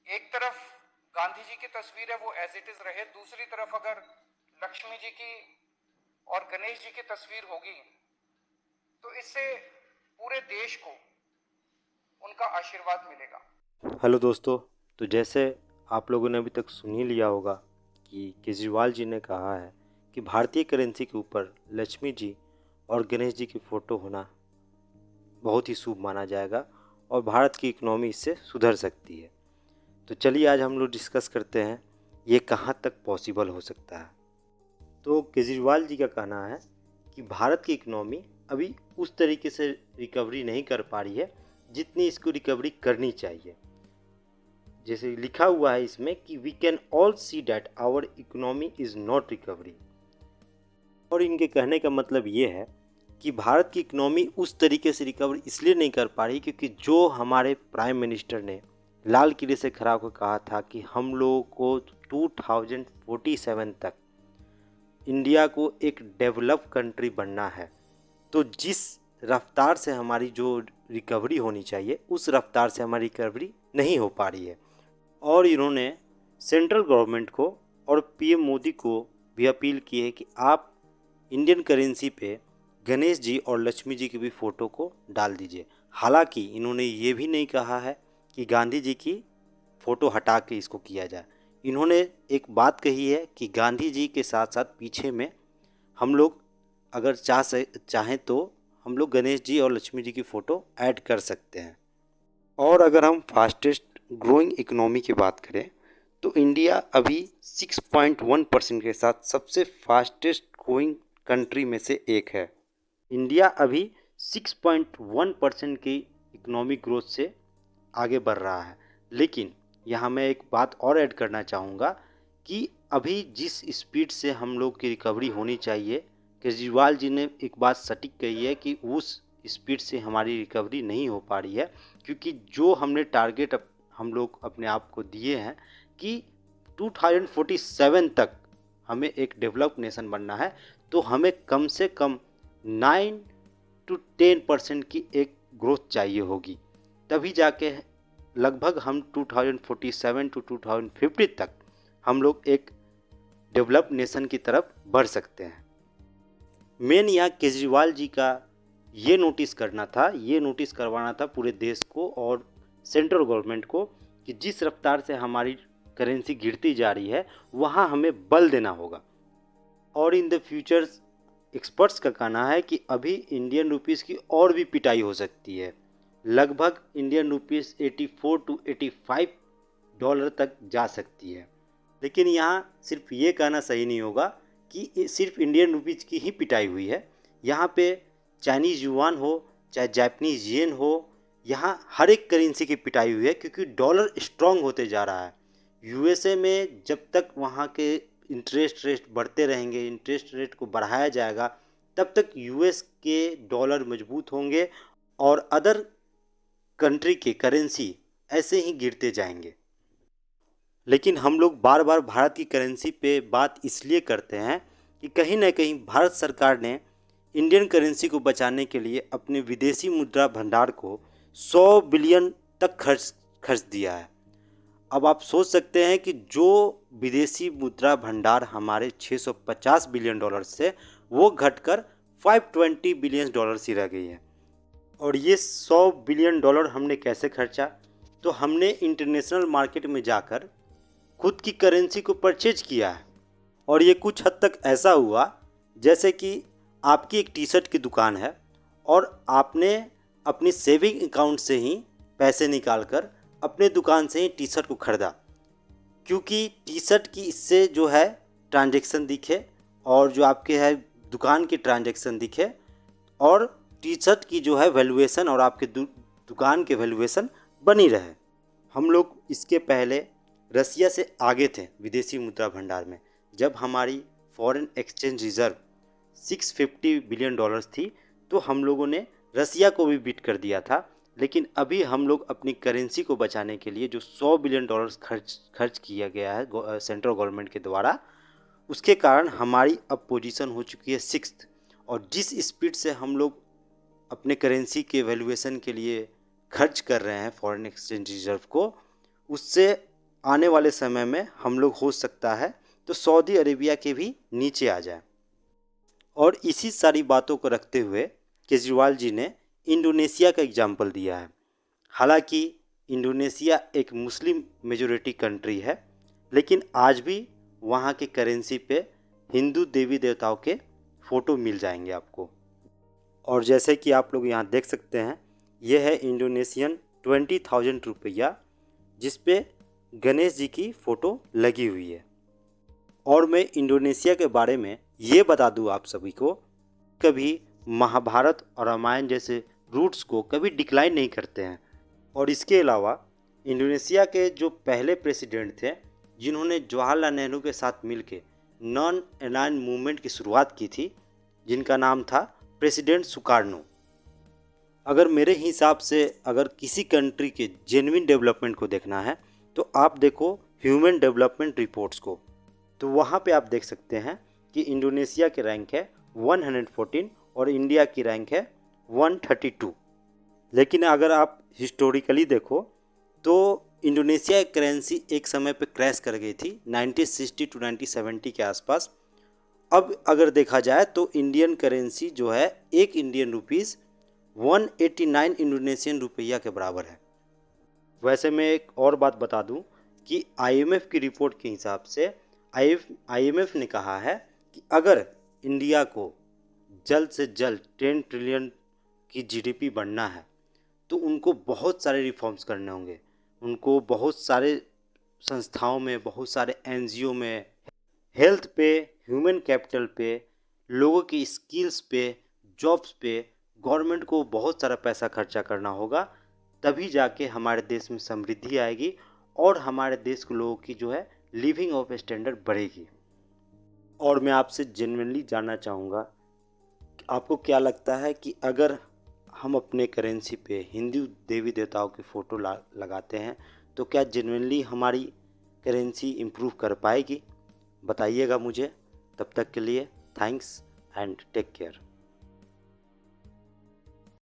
एक तरफ गांधी जी की तस्वीर है वो एज इट इज रहे, दूसरी तरफ अगर लक्ष्मी जी की और गणेश जी की तस्वीर होगी तो इससे पूरे देश को उनका आशीर्वाद मिलेगा। हेलो दोस्तों। तो जैसे आप लोगों ने अभी तक सुन ही लिया होगा कि केजरीवाल जी ने कहा है कि भारतीय करेंसी के ऊपर लक्ष्मी जी और गणेश जी की फ़ोटो होना बहुत ही शुभ माना जाएगा और भारत की इकोनॉमी इससे सुधर सकती है। तो चलिए आज हम लोग डिस्कस करते हैं ये कहाँ तक पॉसिबल हो सकता है। तो केजरीवाल जी का कहना है कि भारत की इकोनॉमी अभी उस तरीके से रिकवरी नहीं कर पा रही है जितनी इसको रिकवरी करनी चाहिए। जैसे लिखा हुआ है इसमें कि we can all see that our economy is not recovery. और इनके कहने का मतलब ये है कि भारत की इकोनॉमी उस तरीके से रिकवर इसलिए नहीं कर पा रही क्योंकि जो हमारे प्राइम मिनिस्टर ने लाल किले से खड़ा होकर कहा था कि हम लोगों को 2047 तक इंडिया को एक डेवलप कंट्री बनना है, तो जिस रफ्तार से हमारी जो रिकवरी होनी चाहिए उस रफ्तार से हमारी रिकवरी नहीं हो पा रही है। और इन्होंने सेंट्रल गवर्नमेंट को और पीएम मोदी को भी अपील की है कि आप इंडियन करेंसी पे गणेश जी और लक्ष्मी जी की भी फ़ोटो को डाल दीजिए। हालांकि इन्होंने ये भी नहीं कहा है कि गांधी जी की फ़ोटो हटा के इसको किया जाए। इन्होंने एक बात कही है कि गांधी जी के साथ साथ पीछे में हम लोग अगर चाहें तो हम लोग गणेश जी और लक्ष्मी जी की फ़ोटो ऐड कर सकते हैं। और अगर हम फास्टेस्ट ग्रोइंग इकोनॉमी की बात करें तो इंडिया अभी 6.1% के साथ सबसे फास्टेस्ट ग्रोइंग कंट्री में से एक है। इंडिया अभी 6.1% की इकोनॉमिक ग्रोथ से आगे बढ़ रहा है। लेकिन यहाँ मैं एक बात और ऐड करना चाहूँगा कि अभी जिस स्पीड से हम लोग की रिकवरी होनी चाहिए, केजरीवाल जी ने एक बात सटीक कही है कि उस स्पीड से हमारी रिकवरी नहीं हो पा रही है, क्योंकि जो हमने टारगेट हम लोग अपने आप को दिए हैं कि 2047 तक हमें एक डेवलप नेशन बनना है, तो हमें कम से कम 9 to 10% की एक ग्रोथ चाहिए होगी, तभी जाके लगभग हम 2047 टू 2050 तक हम लोग एक डेवलप नेशन की तरफ बढ़ सकते हैं। मेन यहाँ केजरीवाल जी का ये नोटिस करना था, ये नोटिस करवाना था पूरे देश को और सेंट्रल गवर्नमेंट को कि जिस रफ्तार से हमारी करेंसी गिरती जा रही है वहाँ हमें बल देना होगा। और इन द फ्यूचर एक्सपर्ट्स का कहना है कि अभी इंडियन रुपीस की और भी पिटाई हो सकती है। लगभग इंडियन रुपीस 84 to 85 डॉलर तक जा सकती है। लेकिन यहाँ सिर्फ ये कहना सही नहीं होगा कि सिर्फ इंडियन रुपीस की ही पिटाई हुई है। यहाँ पे चाइनीज़ युआन हो चाहे जापानीज़ येन हो, यहाँ हर एक करेंसी की पिटाई हुई है क्योंकि डॉलर स्ट्रांग होते जा रहा है। यूएसए में जब तक वहाँ के इंटरेस्ट रेट बढ़ते रहेंगे, इंटरेस्ट रेट को बढ़ाया जाएगा, तब तक यूएस के डॉलर मजबूत होंगे और अदर कंट्री के करेंसी ऐसे ही गिरते जाएंगे। लेकिन हम लोग बार बार भारत की करेंसी पे बात इसलिए करते हैं कि कहीं ना कहीं भारत सरकार ने इंडियन करेंसी को बचाने के लिए अपने विदेशी मुद्रा भंडार को 100 बिलियन तक खर्च दिया है। अब आप सोच सकते हैं कि जो विदेशी मुद्रा भंडार हमारे 650 बिलियन डॉलर से वो घटकर 520 बिलियन डॉलर ही रह गई है। और ये 100 बिलियन डॉलर हमने कैसे खर्चा? तो हमने इंटरनेशनल मार्केट में जाकर खुद की करेंसी को परचेज किया है। और ये कुछ हद तक ऐसा हुआ जैसे कि आपकी एक टी शर्ट की दुकान है और आपने अपनी सेविंग अकाउंट से ही पैसे निकालकर अपने दुकान से ही टी शर्ट को ख़रीदा, क्योंकि टी शर्ट की इससे जो है ट्रांजैक्शन दिखे और जो आपके है दुकान की ट्रांजैक्शन दिखे और टी शर्ट की जो है वैल्यूएशन और आपके दुकान के वैल्यूएशन बनी रहे। हम लोग इसके पहले रसिया से आगे थे विदेशी मुद्रा भंडार में। जब हमारी foreign exchange reserve 650 billion dollars थी तो हम लोगों ने रसिया को भी बीट कर दिया था। लेकिन अभी हम लोग अपनी करेंसी को बचाने के लिए जो 100 बिलियन डॉलर्स खर्च किया गया है सेंट्रल गवर्नमेंट के द्वारा, उसके कारण हमारी अब पोजीशन हो चुकी है 6th। और जिस स्पीड से हम लोग अपने करेंसी के वैल्यूएशन के लिए खर्च कर रहे हैं फॉरेन एक्सचेंज रिजर्व को, उससे आने वाले समय में हम लोग हो सकता है तो सऊदी अरेबिया के भी नीचे आ जाए। और इसी सारी बातों को रखते हुए केजरीवाल जी ने इंडोनेशिया का एग्जाम्पल दिया है। हालांकि इंडोनेशिया एक मुस्लिम मेजोरिटी कंट्री है, लेकिन आज भी वहाँ के करेंसी पे हिंदू देवी देवताओं के फ़ोटो मिल जाएंगे आपको। और जैसे कि आप लोग यहाँ देख सकते हैं, यह है इंडोनेशियन 20,000 रुपया, जिस पे गणेश जी की फ़ोटो लगी हुई है। और मैं इंडोनेशिया के बारे में ये बता दूँ आप सभी को, कभी महाभारत और रामायण जैसे रूट्स को कभी डिक्लाइन नहीं करते हैं। और इसके अलावा इंडोनेशिया के जो पहले प्रेसिडेंट थे, जिन्होंने जवाहरलाल नेहरू के साथ मिलकर नॉन अलाइन मूवमेंट की शुरुआत की थी, जिनका नाम था प्रेसिडेंट सुकार्नो। अगर मेरे हिसाब से अगर किसी कंट्री के जेन्युइन डेवलपमेंट को देखना है तो आप देखो ह्यूमन डेवलपमेंट रिपोर्ट्स को। तो वहाँ पे आप देख सकते हैं कि इंडोनेशिया की रैंक है 114 और इंडिया की रैंक है 132। लेकिन अगर आप हिस्टोरिकली देखो तो इंडोनेशिया की करेंसी एक समय पे क्रैश कर गई थी 1960 टू 1970 के आसपास। अब अगर देखा जाए तो इंडियन करेंसी जो है एक इंडियन रुपीस 189 इंडोनेशियन रुपया के बराबर है। वैसे मैं एक और बात बता दूं कि आईएमएफ की रिपोर्ट के हिसाब से आईएमएफ ने कहा है कि अगर इंडिया को जल्द से जल्द 10 ट्रिलियन की जीडीपी बढ़ना है तो उनको बहुत सारे रिफॉर्म्स करने होंगे। उनको बहुत सारे संस्थाओं में, बहुत सारे एनजीओ में, हेल्थ पे, ह्यूमन कैपिटल पे, लोगों की स्किल्स पे, जॉब्स पे गवर्नमेंट को बहुत सारा पैसा खर्चा करना होगा। तभी जाके हमारे देश में समृद्धि आएगी और हमारे देश के लोगों की जो है लिविंग ऑफ स्टैंडर्ड बढ़ेगी। और मैं आपसे जेन्युइनली जानना चाहूँगा, आपको क्या लगता है कि अगर हम अपने करेंसी पे हिंदू देवी देवताओं की फ़ोटो लगाते हैं तो क्या जेन्युइनली हमारी करेंसी इम्प्रूव कर पाएगी? बताइएगा मुझे। तब तक के लिए थैंक्स एंड टेक केयर।